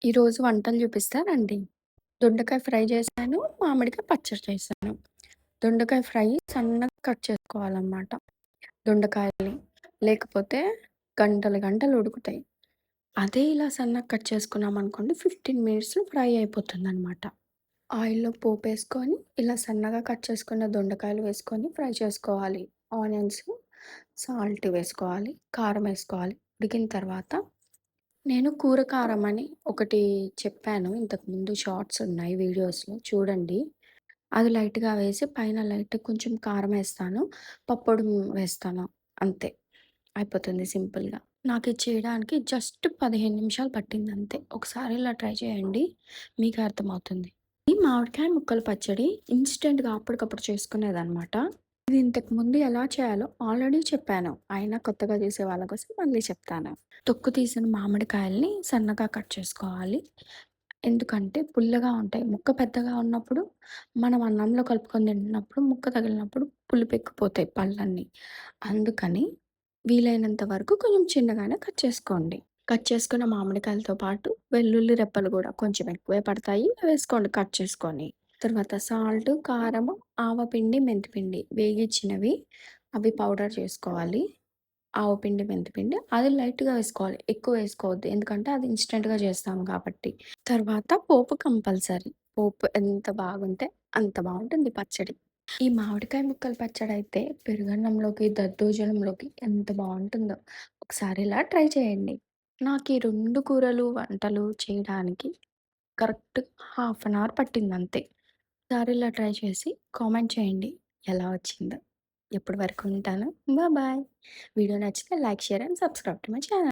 ఈరోజు వంటలు చూపిస్తానండి. దొండకాయ ఫ్రై చేశాను, మామిడికాయ పచ్చడి చేశాను. దొండకాయ ఫ్రై సన్నగా కట్ చేసుకోవాలనమాట దొండకాయల్ని. లేకపోతే గంటలు గంటలు ఉడుకుతాయి. అదే ఇలా సన్నగా కట్ చేసుకున్నామనుకోండి 15 మినిట్స్‌లో ఫ్రై అయిపోతుందనమాట. ఆయిల్‌లో పోపేసుకొని, ఇలా సన్నగా కట్ చేసుకున్న దొండకాయలు వేసుకొని ఫ్రై చేసుకోవాలి. ఆనియన్స్, సాల్ట్ వేసుకోవాలి, కారం వేసుకోవాలి. ఉడికిన తర్వాత నేను కూర కారం అని ఒకటి చెప్పాను. ఇంతకుముందు షార్ట్స్ ఉన్నాయి వీడియోస్‌లో చూడండి. అది లైట్‌గా వేసి పైన లైట్‌గా కొంచెం కారం ఏస్తాను. పప్పొడి వేస్తాను. అంతే. అయిపోతుంది సింపుల్‌గా. నాకిది చేయడానికి జస్ట్ 15 నిమిషాలు పట్టిందంతే. ఒకసారి ఇలా ట్రై చేయండి. మీకే అర్థమవుతుంది. ఈ మామిడికాయ ముక్కల పచ్చడి ఇన్‌స్టంట్‌గా అప్పటికప్పుడు చేసుకునేదనమాట. ఇది ఇంతకుముందు ఎలా చేయాలో ఆల్రెడీ చెప్పాను. అయినా కొత్తగా చేసే వాళ్ళ కోసం మళ్ళీ చెప్తాను. తొక్కు తీసిన మామిడికాయల్ని సన్నగా కట్ చేసుకోవాలి. ఎందుకంటే పుల్లగా ఉంటాయి. ముక్క పెద్దగా ఉన్నప్పుడు మనం అన్నంలో కలుపుకొని తింటున్నప్పుడు ముక్క తగిలినప్పుడు పులుపెక్కిపోతాయి పళ్ళన్నీ. అందుకని వీలైనంత వరకు కొంచెం చిన్నగానే కట్ చేసుకోండి. కట్ చేసుకున్న మామిడికాయలతో పాటు వెల్లుల్లి రెబ్బలు గూడా కొంచెం ఎక్కువే పడతాయి. వేసుకోండి కట్ చేసుకొని. తర్వాత సాల్టు, కారము, ఆవపిండి, మెంతిపిండి వేగిచ్చినవి అవి పౌడర్ చేసుకోవాలి. ఆవపిండి, మెంతిపిండి అది లైట్‌గా వేసుకోవాలి. ఎక్కువ వేసుకోవద్దు. ఎందుకంటే అది ఇన్‌స్టంట్‌గా చేస్తాం కాబట్టి. తర్వాత పోపు కంపల్సరీ. పోపు ఎంత బాగుంటే అంత బావుంటుంది పచ్చడి. ఈ మామిడికాయ ముక్కల పచ్చడైతే పెరుగన్నంలోకి, దద్దోజనంలోకి ఎంత బావుంటుందో. ఒకసారి ఇలా ట్రై చేయండి. నాకీ 2 కూరలు, వంటలు చేయడానికి కరెక్ట్ హాఫ్ అన్ అవర్ పట్టిందంతే. ఒకసారి ఇలా ట్రై చేసి కామెంట్ చేయండి ఎలా వచ్చిందో. ఇప్పటి వరకు ఉంటాను. బాయ్. వీడియో నచ్చితే like, share and subscribe to my channel.